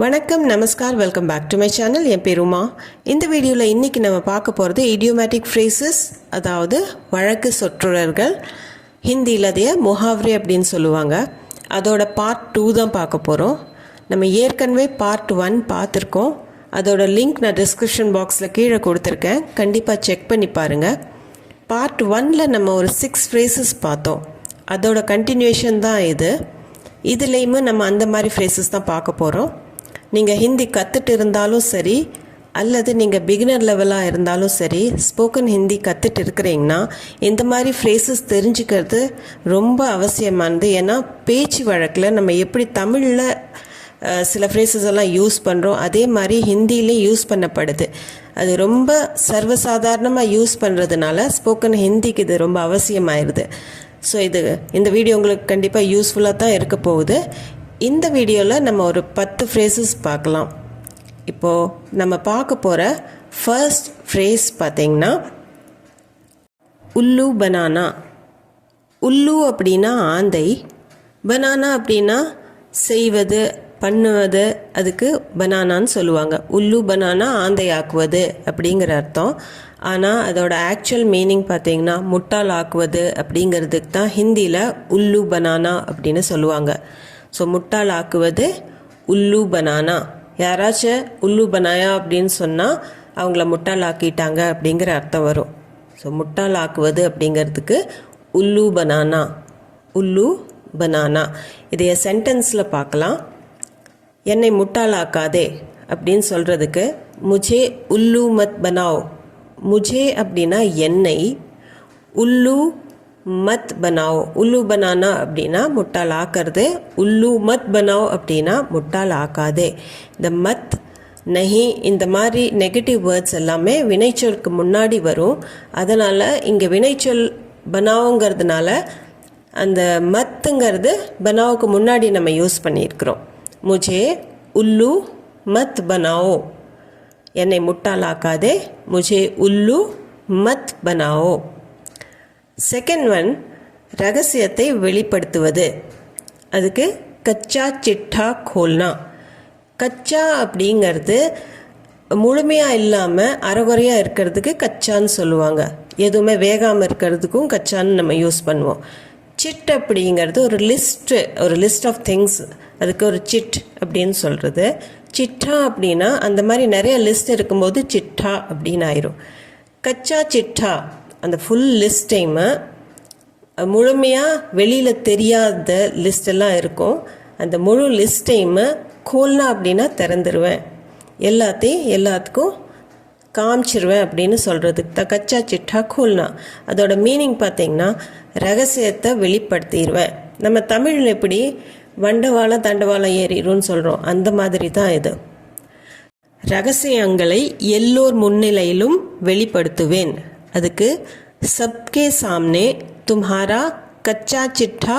வணக்கம், நமஸ்கார், welcome back to my channel. என் பேர் உமா. இந்த வீடியோவில் இன்றைக்கி நம்ம பார்க்க போகிறது இடியோமேட்டிக் ஃப்ரேசஸ், அதாவது வழக்கு சொற்றொடர்கள். ஹிந்தியில் அதைய முஹாவ்ரே அப்படின்னு சொல்லுவாங்க. அதோட பார்ட் 2 தான் பார்க்க போகிறோம். நம்ம ஏற்கனவே பார்ட் 1 பார்த்துருக்கோம். அதோட லிங்க் நான் டிஸ்கிரிப்ஷன் பாக்ஸில் கீழே கொடுத்துருக்கேன், கண்டிப்பாக செக் பண்ணி பாருங்கள். பார்ட் 1ல் நம்ம ஒரு 6 ஃப்ரேசஸ் பார்த்தோம். அதோட கண்டினியூஷன் தான் இது. இதுலேயுமே நம்ம அந்த மாதிரி ஃப்ரேசஸ் தான் பார்க்க போகிறோம். நீங்கள் ஹிந்தி கற்றுட்டு இருந்தாலும் சரி, அல்லது நீங்கள் பிகினர் லெவலாக இருந்தாலும் சரி, ஸ்போக்கன் ஹிந்தி கற்றுட்டு இருக்கிறீங்கன்னா இந்த மாதிரி ஃப்ரேசஸ் தெரிஞ்சுக்கிறது ரொம்ப அவசியமானது. ஏன்னா பேச்சு வழக்கில் நம்ம எப்படி தமிழில் சில ஃப்ரேசஸ் எல்லாம் யூஸ் பண்ணுறோம், அதே மாதிரி ஹிந்திலையும் யூஸ் பண்ணப்படுது. அது ரொம்ப சர்வசாதாரணமாக யூஸ் பண்ணுறதுனால ஸ்போக்கன் ஹிந்திக்கு இது ரொம்ப அவசியமாயிருது. ஸோ இந்த வீடியோ உங்களுக்கு கண்டிப்பாக யூஸ்ஃபுல்லாக தான் இருக்க போகுது. இந்த வீடியோவில் நம்ம ஒரு 10 ஃப்ரேசஸ் பார்க்கலாம். இப்போது நம்ம பார்க்க போகிற ஃபர்ஸ்ட் ஃப்ரேஸ் பார்த்திங்கன்னா உல்லு பனானா. உல்லு அப்படின்னா ஆந்தை, பனானா அப்படின்னா செய்வது, பண்ணுவது, அதுக்கு பனானான்னு சொல்லுவாங்க. உல்லு பனானா ஆந்தை ஆக்குவது அப்படிங்கிற அர்த்தம். ஆனால் அதோட ஆக்சுவல் மீனிங் பார்த்திங்கன்னா முட்டாள் ஆக்குவது அப்படிங்கிறதுக்கு தான் ஹிந்தியில் உல்லு பனானா அப்படின்னு சொல்லுவாங்க. ஸோ முட்டாள் ஆக்குவது உல்லு பனானா. யாராச்சும் உல்லு பனாயா அப்படின்னு சொன்னால் அவங்கள முட்டாள் ஆக்கிட்டாங்க அப்படிங்கிற அர்த்தம் வரும். ஸோ முட்டாள் ஆக்குவது அப்படிங்கிறதுக்கு உல்லு பனானா, உல்லு பனானா. இதைய சென்டென்ஸில் பார்க்கலாம். என்னை முட்டாளாக்காதே அப்படின்னு சொல்கிறதுக்கு முஜே உல்லு மத் பனாவ். முஜே அப்படின்னா என்னை, உல்லு மத் பனாவ். உல்லு பனானா அப்படின்னா முட்டாள் ஆக்கிறது, உல்லு மத் பனாவ் அப்படின்னா முட்டாள் ஆக்காதே. இந்த மத், நஹி, இந்த மாதிரி நெகட்டிவ் வேர்ட்ஸ் எல்லாமே வினைச்சொலுக்கு முன்னாடி வரும். அதனால் இங்கே வினைச்சொல் பனாவுங்கிறதுனால அந்த மத்துங்கிறது பனாவுக்கு முன்னாடி நம்ம யூஸ் பண்ணியிருக்கிறோம். முஜே உல்லு மத் பனாவோ, என்னை முட்டாளாக்காதே, முஜே உல்லு மத் பனாவோ. செகண்ட் ஒன், ரகசியத்தை வெளிப்படுத்துவது. அதுக்கு கச்சா சிட்டா கோல்னா. கச்சா அப்படிங்கிறது முழுமையாக இல்லாமல் அரைகுறையாக இருக்கிறதுக்கு கச்சான்னு சொல்லுவாங்க. எதுவுமே வேகாமல் இருக்கிறதுக்கும் கச்சான்னு நம்ம யூஸ் பண்ணுவோம். சிட் அப்படிங்கிறது ஒரு லிஸ்ட் ஆஃப் திங்ஸ், அதுக்கு ஒரு சிட் அப்படின்னு சொல்கிறது. சிட்டா அப்படின்னா அந்த மாதிரி நிறைய லிஸ்ட் இருக்கும்போது சிட்டா அப்படின்னு ஆயிரும். கச்சா சிட்டா அந்த ஃபுல் லிஸ்டைமை முழுமையாக வெளியில் தெரியாத லிஸ்டெல்லாம் இருக்கும். அந்த முழு லிஸ்டைமை கோல்னா அப்படின்னா திறந்துருவேன், எல்லாத்துக்கும் காமிச்சிருவேன் அப்படின்னு சொல்கிறதுக்கு தான் கச்சா சிட்டா கோல்னா. அதோட மீனிங் பார்த்திங்கன்னா ரகசியத்தை வெளிப்படுத்திடுவேன். நம்ம தமிழில் எப்படி வண்டவாளம் தண்டவாளம் ஏறிடும்னு சொல்கிறோம், அந்த மாதிரி தான் இது. ரகசியங்களை எல்லோர் முன்னிலையிலும் வெளிப்படுத்துவேன். அதுக்கு சப்கே சாம்னே தும்ஹாரா கச்சா சிட்டா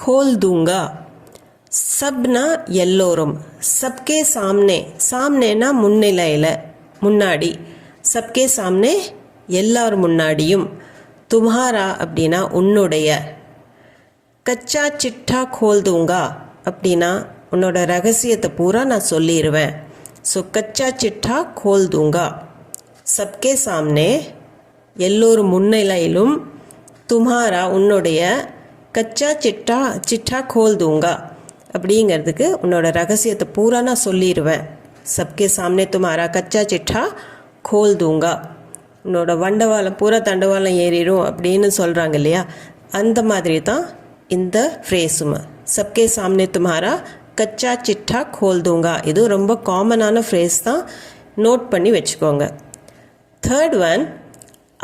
கோல் தூங்கா. சப்னா எல்லோரும், சப்கே சாம்னே, சாம்னேனா முன்னிலையில், முன்னாடி, சப்கே சாம்னே எல்லார் முன்னாடியும், தும்ஹாரா அப்படின்னா உன்னுடைய, கச்சா சிட்டா கோல் தூங்கா அப்படின்னா உன்னோட ரகசியத்தை பூரா நான் சொல்லிடுவேன். ஸோ கச்சா சிட்டா கோல் தூங்கா, சப்கே சாம்னே எல்லோரும் முன்னிலையிலும், தும்ஹாரா உன்னுடைய, கச்சா சிட்டா கோல் தூங்கா அப்படிங்கிறதுக்கு உன்னோட ரகசியத்தை பூரா நான் சொல்லிடுவேன். சப்கே சாம்னே தும்ஹாரா கச்சா சிட்டா கோல் தூங்கா. உன்னோட வண்டவாளம் பூரா தண்டவாளம் ஏறிடும் அப்படின்னு சொல்கிறாங்க இல்லையா, அந்த மாதிரி தான் இந்த ஃப்ரேஸும். சப்கே சாம்னே தும்ஹாரா கச்சா சிட்டா கோல் தூங்கா. இது ரொம்ப காமனான ஃப்ரேஸ் தான், நோட் பண்ணி வச்சுக்கோங்க. தேர்ட் ஒன்,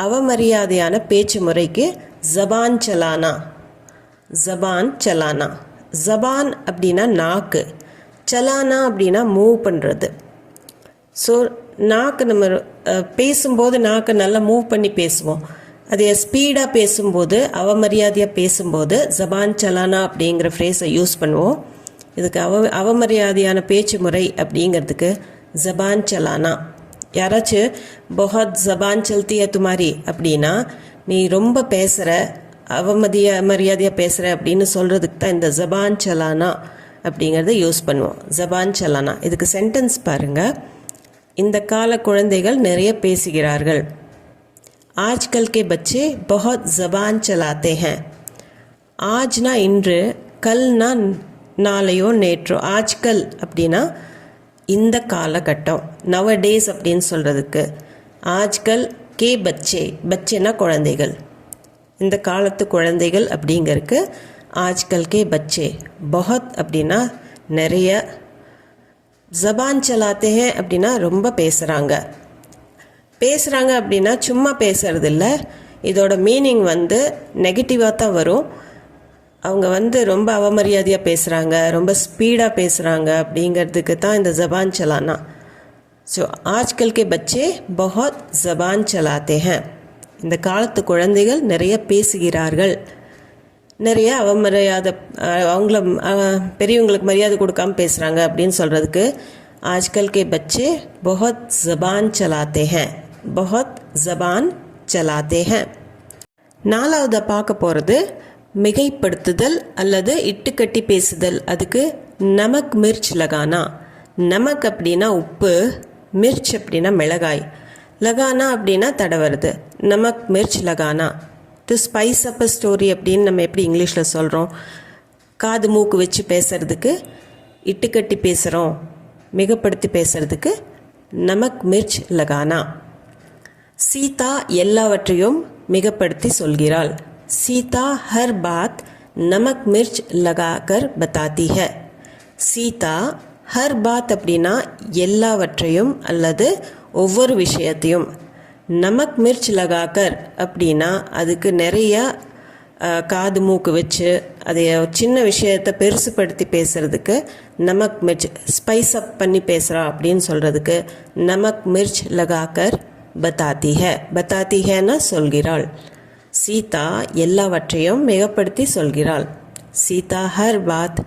அவமரியாதையான பேச்சு முறைக்கு ஜபான் சலானா. ஜபான் சலானா. ஜபான் அப்படின்னா நாக்கு, சலானா அப்படின்னா மூவ் பண்ணுறது. ஸோ நாக்கு நம்ம பேசும்போது நாக்கு நல்லா மூவ் பண்ணி பேசுவோம். அதே ஸ்பீடாக பேசும்போது, அவமரியாதையாக பேசும்போது ஜபான் சலானா அப்படிங்கிற ஃப்ரேஸை யூஸ் பண்ணுவோம். இதுக்கு அவமரியாதையான பேச்சு முறை அப்படிங்கிறதுக்கு ஜபான் சலானா. யாராச்சும் பஹத் ஜபான் சல்தி है तुम्हारी அப்படின்னா நீ ரொம்ப பேசுகிற, மரியாதையாக பேசுகிற அப்படின்னு சொல்கிறதுக்கு தான் இந்த ஜபான் சலானா அப்படிங்கிறத யூஸ் பண்ணுவோம். ஜபான் சலானா. இதுக்கு சென்டென்ஸ் பாருங்கள். இந்த கால குழந்தைகள் நிறைய பேசுகிறார்கள். ஆஜ்கல் கே பச்சே பஹுத் ஜபான் சலாத்தே ஹேன். ஆஜ்னா இன்று, கல்னா நாளையோ நேற்றோ. ஆஜ்கல் அப்படின்னா இந்த காலகட்டம், நவ டேஸ் அப்படின்னு சொல்கிறதுக்கு. ஆஜ்கல் கே பச்சே, பச்சேனா குழந்தைகள், இந்த காலத்து குழந்தைகள் அப்படிங்கிறதுக்கு ஆஜ்கல் கே பச்சே. பஹுத் அப்படின்னா நிறைய, ஜபான் சலாத்தே ஹேன் அப்படின்னா ரொம்ப பேசுகிறாங்க. பேசுகிறாங்க அப்படின்னா சும்மா பேசுறது இல்லை, இதோட மீனிங் நெகட்டிவாக தான் வரும். அவங்க ரொம்ப அவமரியாதையாக பேசுகிறாங்க, ரொம்ப ஸ்பீடாக பேசுகிறாங்க அப்படிங்கிறதுக்கு தான் இந்த ஜபான் சலானா. So Aajkal K பச்சே பஹுத் ஜபான் சலாத்தே ஹேன். இந்த காலத்து குழந்தைகள் நிறைய பேசுகிறார்கள். நிறைய அவமரியாதை, அவங்கள பெரியவங்களுக்கு மரியாதை கொடுக்காம பேசுகிறாங்க அப்படின்னு சொல்கிறதுக்கு ஆஜ்கல் கே பச்சே பஹுத் ஜபான் சலாத்தே ஹேன். பஹுத் ஜபான் சலாத்தே ஹேன். நாலாவது பார்க்க போகிறது மிகைப்படுத்துதல் அல்லது இட்டுக்கட்டி பேசுதல். அதுக்கு நமக் மிர்ச் லகானா. நமக் அப்படின்னா உப்பு, மிர்ச் அப்படின்னா மிளகாய், லகானா அப்படின்னா தடவுறது. நமக் மிர்ச் லகானா. To spice up a story அப்படின்னு நம்ம எப்படி இங்கிலீஷில் சொல்கிறோம். காது மூக்கு வச்சு பேசுறதுக்கு இட்டுக்கட்டி பேசுகிறோம், மிகப்படுத்தி பேசுறதுக்கு நமக் மிர்ச் லகானா. சீதா எல்லாவற்றையும் மிகப்படுத்தி சொல்கிறாள். सीता हर बात नमक मिर्च लगाकर बताती है. சீதா ஹர் பாத் அப்படின்னா எல்லாவற்றையும் அல்லது ஒவ்வொரு விஷயத்தையும். நமக் மிர்ச் லகாக்கர் அப்படின்னா அதுக்கு நிறையா காது மூக்கு வச்சு அதை சின்ன விஷயத்தை பெருசுப்படுத்தி பேசுகிறதுக்கு நமக் மிர்ச், ஸ்பைஸ் அப் பண்ணி பேசுகிறா அப்படின்னு சொல்கிறதுக்கு நமக் மிர்ச் லகாக்கர் பத்தாத்தி ஹே. பத்தாத்தி ஹேன்னா சொல்கிறாள். சீதா எல்லாவற்றையும் மிகப்படுத்தி சொல்கிறாள். சீதா ஹர் பாத்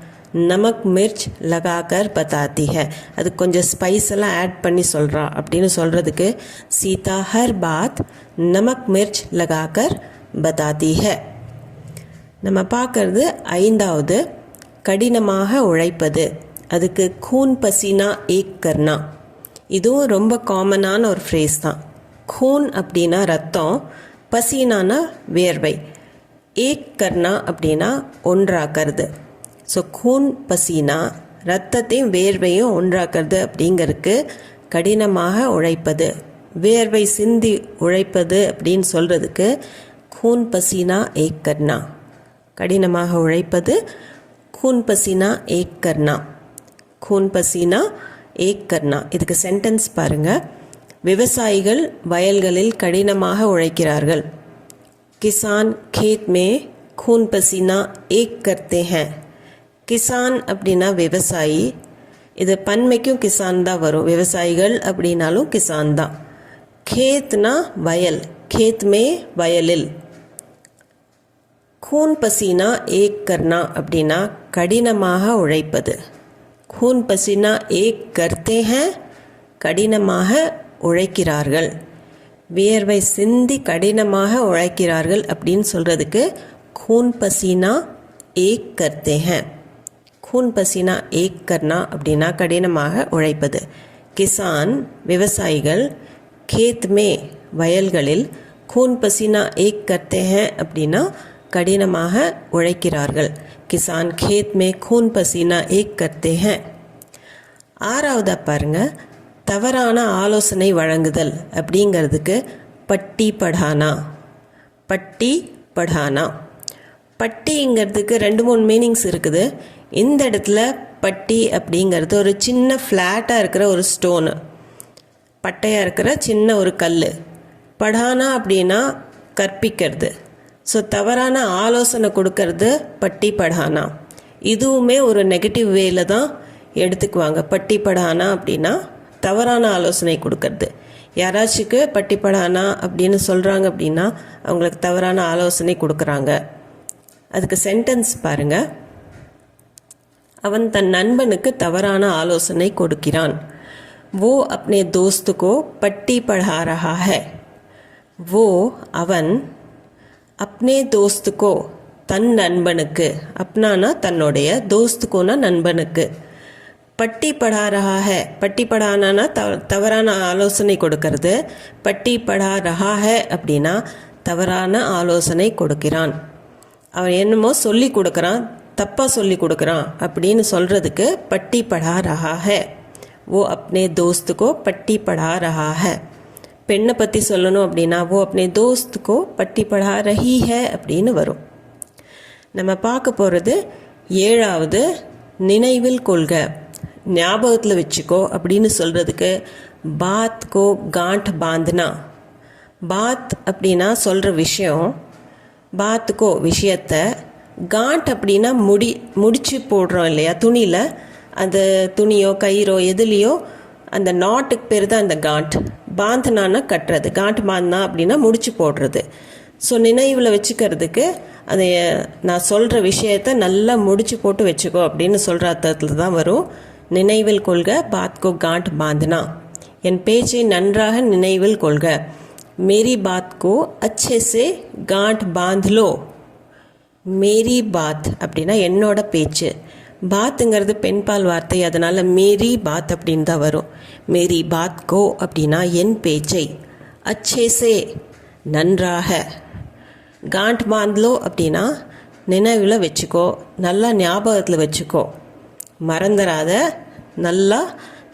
நமக் மிர்ச் லகாக்கர் பத்தாத்தி ஹே. அது கொஞ்சம் ஸ்பைஸ் எல்லாம் ஆட் பண்ணி சொல்கிறா அப்படின்னு சொல்கிறதுக்கு சீதா ஹர் பாத் நமக் மிர்ச் லகாக்கர் பத்தாத்தி ஹே. நம்ம பார்க்கறது ஐந்தாவது கடினமாக உழைப்பது. அதுக்கு கூன் பசீனா ஏக் கர்னா. இதுவும் ரொம்ப காமனான ஒரு ஃப்ரேஸ் தான். கூன் அப்படின்னா ரத்தம், பசீனானா வேர்வை, ஏக் கர்னா அப்படின்னா ஒன்றாக்கிறது. ஸோ கூன் பசீனா ரத்தத்தையும் வேர்வையும் ஒன்றாக்கிறது அப்படிங்கிறதுக்கு கடினமாக உழைப்பது, வேர்வை சிந்தி உழைப்பது அப்படின்னு சொல்கிறதுக்கு கூன் பசீனா ஏக் கர்னா. கடினமாக உழைப்பது கூன் பசீனா ஏக் கர்னா. கூன் பசீனா ஏக் கர்னா. இதுக்கு சென்டென்ஸ் பாருங்கள். விவசாயிகள் வயல்களில் கடினமாக உழைக்கிறார்கள். கிசான் खेत में खून पसीना एक करते हैं. கிசான் அப்படின்னா விவசாயி. இது பன்மைக்கும் கிசான் தான் வரும். விவசாயிகள் அப்படின்னாலும் கிசான் தான். खेतனா வயல், खेत में வயலில். खून पसीना एक करना அப்படின்னா கடினமாக உழைப்பது. खून पसीना एक करते हैं கடினமாக உழைக்கிறார்கள். வியர்வை சிந்தி கடினமாக உழைக்கிறார்கள் அப்படின்னு சொல்கிறதுக்கு கூன் பசீனா ஏக் கர்த்தே ஹேன். கூன் பசீனா ஏக் கர்னா அப்படின்னா கடினமாக உழைப்பது. கிசான் விவசாயிகள், खेत में வயல்களில், கூன் பசீனா ஏக் கர்த்தே ஹேன் அப்படின்னா கடினமாக உழைக்கிறார்கள். கிசான் खेत में खून पसीना एक करते हैं. ஆறாவதா பாருங்கள். தவறான ஆலோசனை வழங்குதல் அப்படிங்கிறதுக்கு பட்டி படானா. பட்டி படானா. பட்டிங்கிறதுக்கு 2-3 மீனிங்ஸ் இருக்குது. இந்த இடத்துல பட்டி அப்படிங்கிறது ஒரு சின்ன ஃப்ளாட்டாக இருக்கிற ஒரு ஸ்டோனு, பட்டையாக இருக்கிற சின்ன ஒரு கல். படானா அப்படின்னா கற்பிக்கிறது. ஸோ தவறான ஆலோசனை கொடுக்கறது பட்டி படானா. இதுவுமே ஒரு நெகட்டிவ் வேல தான் எடுத்துக்குவாங்க. பட்டி படானா அப்படின்னா தவறான ஆலோசனை கொடுக்கறது. யாராச்சுக்கு பட்டி படானா அப்படின்னு சொல்கிறாங்க அப்படின்னா அவங்களுக்கு தவறான ஆலோசனை கொடுக்குறாங்க. அதுக்கு சென்டென்ஸ் பாருங்கள். அவன் தன் நண்பனுக்கு தவறான ஆலோசனை கொடுக்கிறான். वो अपने दोस्त को पट्टी पढ़ा रहा है. वो அவன் अपने दोस्त को தன் நண்பனுக்கு, அப்னானா தன்னுடைய, தோஸ்துக்கோனா நண்பனுக்கு. பட்டி படா ரஹா ஹை, பட்டி படானா தவறான ஆலோசனை கொடுக்கறது. பட்டி படா ரஹா ஹை அப்படின்னா தவறான ஆலோசனை கொடுக்கிறான். அவன் என்னமோ சொல்லி கொடுக்குறான், தப்பாக சொல்லி கொடுக்குறான் அப்படின்னு சொல்கிறதுக்கு பட்டி படா ரஹா ஹை. वो अपने दोस्त को पट्टी पढ़ा रहा है. பெண்ணை பற்றி சொல்லணும் அப்படின்னா वो अपने दोस्त को पट्टी पढ़ा रही है அப்படின்னு வரும். நம்ம பார்க்க போகிறது 7வது நினைவில் கொள்க, ஞாபகத்தில் வச்சுக்கோ அப்படின்னு சொல்கிறதுக்கு பாத் கோ காண்ட் பாந்தனா. பாத் அப்படின்னா சொல்கிற விஷயம், பாத்துக்கோ விஷயத்தை, காண்ட் அப்படின்னா முடிச்சு போடுறோம் இல்லையா துணியில், அந்த துணியோ கயிறோ எதுலேயோ அந்த நாட்டுக்கு பேர் தான் அந்த காண்ட். பாந்தனான்னா கட்டுறது, காண்ட் பாந்தனா அப்படின்னா முடிச்சு போடுறது. ஸோ நினைவில் வச்சுக்கிறதுக்கு அதை நான் சொல்கிற விஷயத்தை நல்லா முடிச்சு போட்டு வச்சுக்கோ அப்படின்னு சொல்கிற அர்த்தத்தில் தான் வரும். நினைவில் கொள்க, பாத்கோ காண்ட் பாந்தனா. என் பேச்சை நன்றாக நினைவில் கொள்க. மேரி பாத்கோ அச்சே சே காண்ட் பாந்த்லோ. மேரி பாத் அப்படின்னா என்னோட பேச்சு. பாத்துங்கிறது பெண்பால் வார்த்தை, அதனால் மேரி பாத் அப்படின்னு தான் வரும். மேரி பாத் கோ அப்படின்னா என் பேச்சை, அச்சே சே நன்றாக, காண்ட் பாந்த்லோ அப்படின்னா நினைவில் வச்சுக்கோ, நல்லா ஞாபகத்தில் வச்சுக்கோ, மறந்துடாத, நல்லா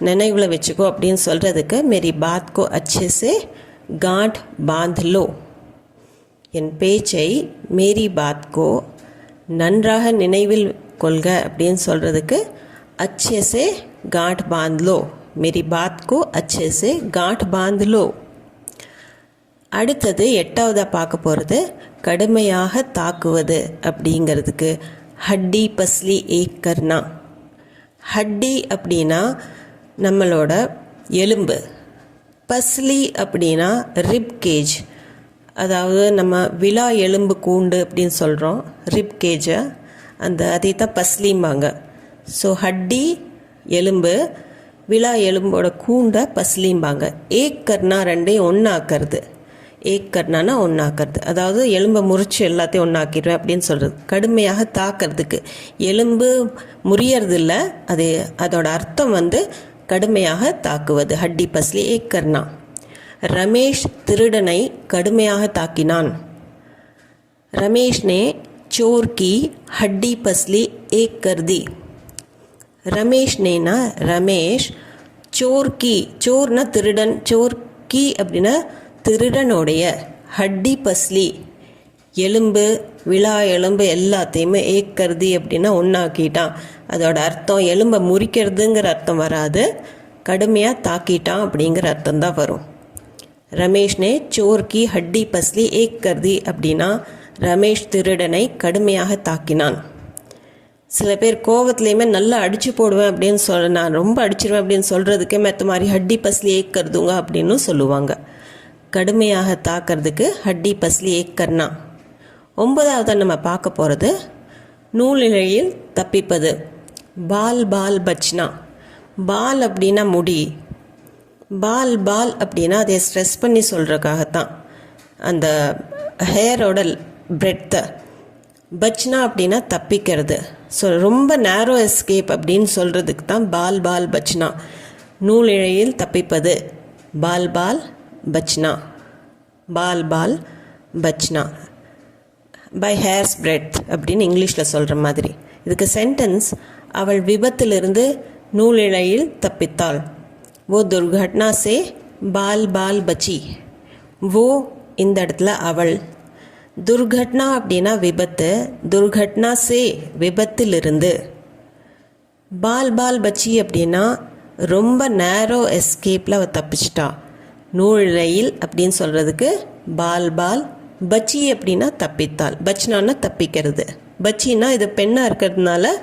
நினைவில் வச்சுக்கோ அப்படின்னு சொல்கிறதுக்கு மேரி பாத் கோ அச்சே சே காண்ட் பாந்த்லோ. என் பேச்சை மேரி பாத் கோ நன்றாக நினைவில் கொள்க அப்படின்னு சொல்கிறதுக்கு अच्छे से गांठ बांध लो. मेरी बात को अच्छे से गांठ बांध लो. அடுத்தது 8வதாக பார்க்க போகிறது கடுமையாக தாக்குவது அப்படிங்கிறதுக்கு ஹட்டி பஸ்லி ஏக் கர்னா. ஹட்டி அப்படின்னா நம்மளோட எலும்பு, பஸ்லி அப்படின்னா ரிப் கேஜ், அதாவது நம்ம விலா எலும்பு கூண்டு அப்படின்னு சொல்கிறோம் ரிப் கேஜை, அதை தான் பஸ்லிம்பாங்க. ஸோ ஹட்டி எலும்பு, விலா எலும்போட கூண்டை பஸ்லிம்பாங்க. ஏக் கர்னா ரெண்டையும் ஒன்றாக்கிறது. ஏக் கர்னானா ஒன்றாக்கிறது, அதாவது எலும்பை முறிச்சு எல்லாத்தையும் ஒன்றாக்கிடுவேன் அப்படின்னு சொல்கிறது. கடுமையாக தாக்கிறதுக்கு எலும்பு முறியறது இல்லை, அதோட அர்த்தம் கடுமையாக தாக்குவது. ஹட்டி பஸ்லி ஏக் கர்னா. ரமேஷ் திருடனை கடுமையாக தாக்கினான். ரமேஷ் நே चोर की हड्डी पसली एक कर दी. ரமேஷ் நேனா ரமேஷ், சோர் கி, சோர்னா திருடன், சோர் கி அப்படின்னா திருடனுடைய, ஹட்டி பஸ்லி எலும்பு, விழா எலும்பு எல்லாத்தையுமே ஏக் கருதி அப்படின்னா ஒன்றாக்கிட்டான். அதோட அர்த்தம் எலும்பை முறிக்கிறதுங்கிற அர்த்தம் வராது, கடுமையாக தாக்கிட்டான் அப்படிங்கிற அர்த்தம் தான் வரும். ரமேஷ் நே சோர் கி ஹட்டி பஸ்லி ஏக் கர்தி அப்படின்னா ரமேஷ் திருடனை கடுமையாக தாக்கினான். சில பேர் கோவத்துலேயுமே நல்லா அடித்து போடுவேன் அப்படின்னு நான் ரொம்ப அடிச்சிருவேன் அப்படின்னு சொல்கிறதுக்கே மெத்த மாதிரி ஹட்டி பஸ்லி ஏக் கருதுங்க அப்படின்னு சொல்லுவாங்க. கடுமையாக தாக்கிறதுக்கு ஹட்டி பஸ்லி ஏக் கர்னா. 9வதாக நம்ம பார்க்க போகிறது நூலிழையில் தப்பிப்பது. பால் பால் பச்னா. பால் அப்படின்னா முடி, பால் பால் அப்படின்னா அதை ஸ்ட்ரெஸ் பண்ணி சொல்கிறதுக்காகத்தான், அந்த ஹேரோட பிரெத்தை. பச்னா அப்படின்னா தப்பிக்கிறது. ஸோ ரொம்ப நேரோ எஸ்கேப் அப்படின்னு சொல்கிறதுக்கு தான் பால் பால் பச்னா. நூல் இழையில் தப்பிப்பது பால் பால் பச்னா. பால் பால் பச்னா பை ஹேர்ஸ் பிரெட் அப்படின்னு இங்கிலீஷில் சொல்கிற மாதிரி. இதுக்கு சென்டென்ஸ், அவள் விபத்திலிருந்து நூல் இழையில் தப்பித்தாள். वो दुर्घटना से बाल बाल बची. वो இந்த இடத்துல அவள். துர்கட்னா அப்படின்னா விபத்து, துர்கட்னா சே விபத்திலிருந்து. பால் பால் பச்சி அப்படின்னா ரொம்ப நேரோ எஸ்கேப்பில் அவள் தப்பிச்சிட்டா. நூலிழையில் அப்படின்னு சொல்கிறதுக்கு பால் பால், பச்சி அப்படின்னா தப்பித்தாள். பச்னான்னா தப்பிக்கிறது, பச்சின்னா இது பெண்ணாக இருக்கிறதுனால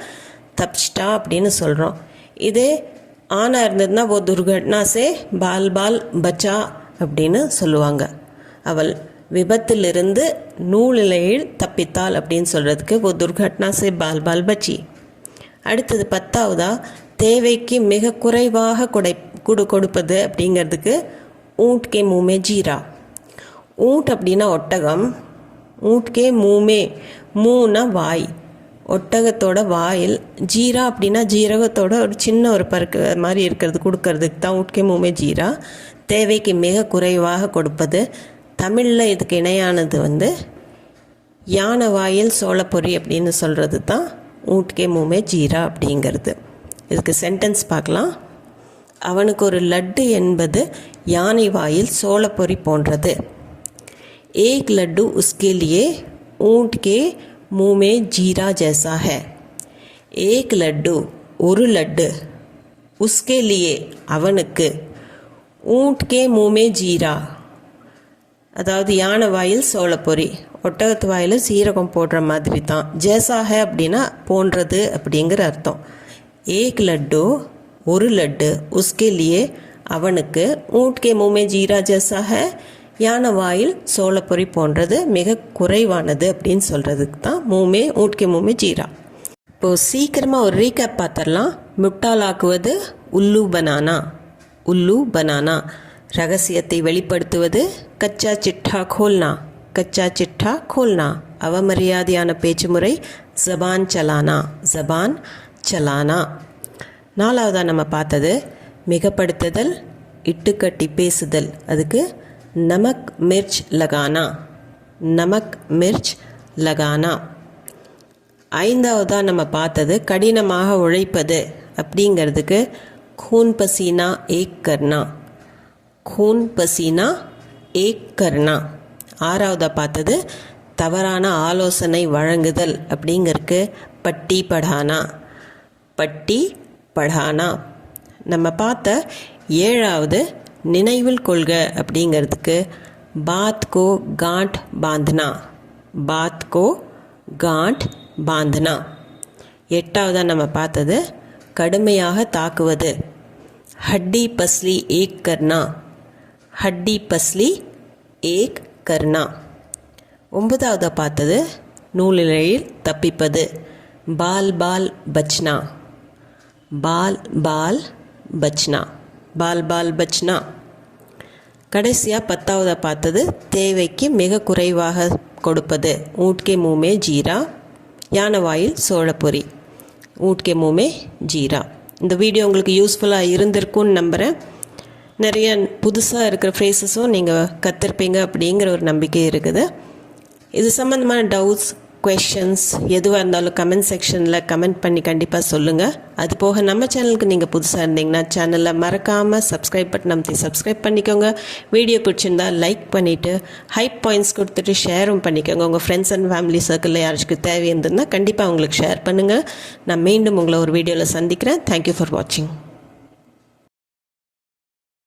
தப்பிச்சிட்டா அப்படின்னு சொல்கிறோம். இதே ஆணாக இருந்ததுன்னா ஓ துர்கட்னா சே பால் பால் பச்சா அப்படின்னு சொல்லுவாங்க. அவள் விபத்திலிருந்து நூலிழையில் தப்பித்தாள் அப்படின்னு சொல்கிறதுக்கு ஓ துர்கட்னா சே பால் பால் பச்சி. அடுத்தது 10வதா தேவைக்கு மிக குறைவாக கொடுப்பது அப்படிங்கிறதுக்கு ஊண்ட் கே மூமே ஜீரா. ஊண்ட் அப்படின்னா ஒட்டகம், ஊண்ட் கே மூமே மூனா வாய், ஒட்டகத்தோட வாயில். ஜீரா அப்படின்னா ஜீரகத்தோட ஒரு சின்ன ஒரு பருக்கு மாதிரி இருக்கிறது கொடுக்கறதுக்கு தான் ஊட்கே மூமே ஜீரா. தேவைக்கு மிக குறைவாக கொடுப்பது. தமிழில் இதுக்கு இணையானது யானை வாயில் சோளப்பொரி அப்படின்னு சொல்கிறது தான் ஊட்கே மூமே ஜீரா அப்படிங்கிறது. இதுக்கு சென்டென்ஸ் பார்க்கலாம். அவனுக்கு ஒரு லட்டு என்பது யானை வாயில் சோளப்பொரி போன்றது. एक लड्डू उसके लिए ऊँट के मुँह में जीरा जैसा है. एक लड्डू ஒரு லட்டு, उसके लिए அவனுக்கு, ऊँट के मुँह में जीरा அதாவது யானை வாயில் சோளப்பொரி, ஒட்டகத்து வாயில் சீரகம் போடுற மாதிரி தான். ஜேசாக அப்படின்னா போன்றது அப்படிங்கிற அர்த்தம். ஏக் லட்டு ஒரு லட்டு, உஸ்கே லியே அவனுக்கு, ஊட் கே மூமே ஜீரா ஜேசாக யானை வாயில் சோளப்பொரி போன்றது, மிக குறைவானது அப்படின்னு சொல்கிறதுக்கு தான் மூமே ஊட் கே மூமே ஜீரா. இப்போது சீக்கிரமாக ஒரு ரீகேப் பார்த்துடலாம். முட்டாளாக்குவது உல்லு பனானா. உல்லு பனானா ரகசியத்தை வெளிப்படுத்துவது. கச்சா சிட்டா கோல்னா, கச்சா சிட்டா கோல்னா அவமரியாதையான பேச்சு முறை. ஜபான் சலானா, ஜபான் சலானா. நாலாவதாக நம்ம பார்த்தது மிகப்படுத்துதல், இட்டுக்கட்டி பேசுதல். அதுக்கு நமக் மிர்ச் லகானா, நமக் மிர்ச் லகானா. ஐந்தாவதாக நம்ம பார்த்தது கடினமாக உழைப்பது அப்படிங்கிறதுக்கு खून पसीना एक करना, खून पसीना एक करना. ஆறாவதாக பார்த்தது தவறான ஆலோசனை வழங்குதல் அப்படிங்கிறதுக்கு பட்டி படானா, பட்டி படானா. நம்ம பார்த்த ஏழாவது நினைவில் கொள்க அப்படிங்கிறதுக்கு பாத் கோ காண்ட் பாந்தனா, பாத் கோ காண்ட் பாந்தனா. எட்டாவதாக நம்ம பார்த்தது கடுமையாக தாக்குவது. ஹட்டி பஸ்லி ஏக் கர்னா, ஹட்டி பஸ்லி ஏக் கர்னா. ஒன்பதாவதாக பார்த்தது நூலிழையில் தப்பிப்பது. பால் பால் பச்னா, பால் பால் பச்னா, பால் பால் பச்னா. கடைசியாக பத்தாவதாக பார்த்தது தேவைக்கு மிக குறைவாக கொடுப்பது. ஊட்கே மூமே ஜீரா, யானை வாயில் சோளப்பொரி. ஊட்கே மூமே ஜீரா. இந்த வீடியோ உங்களுக்கு யூஸ்ஃபுல்லாக இருந்திருக்கும்னு நம்புகிறேன். நிறைய புதுசாக இருக்கிற ஃப்ரேசஸும் நீங்கள் கற்றுருப்பீங்க அப்படிங்கிற ஒரு நம்பிக்கை இருக்குது. இது சம்மந்தமான டவுட்ஸ், கொஷன்ஸ் எதுவாக இருந்தாலும் கமெண்ட் செக்ஷனில் கமெண்ட் பண்ணி கண்டிப்பாக சொல்லுங்கள். அது போக நம்ம சேனலுக்கு நீங்கள் புதுசாக இருந்தீங்கன்னா சேனலில் மறக்காமல் சப்ஸ்கிரைப் பட்டன் அமைத்தி சப்ஸ்கிரைப் பண்ணிக்கோங்க. வீடியோ பிடிச்சிருந்தா லைக் பண்ணிவிட்டு ஹைப் பாயிண்ட்ஸ் கொடுத்துட்டு ஷேரும் பண்ணிக்கோங்க. உங்கள் ஃப்ரெண்ட்ஸ் அண்ட் ஃபேமிலி சர்க்கிளில் யாருக்கும் தேவை இருந்ததுன்னா கண்டிப்பாக அவங்களுக்கு ஷேர் பண்ணுங்கள். நான் மீண்டும் உங்களை ஒரு வீடியோவில் சந்திக்கிறேன். தேங்க்யூ ஃபார் வாட்சிங்.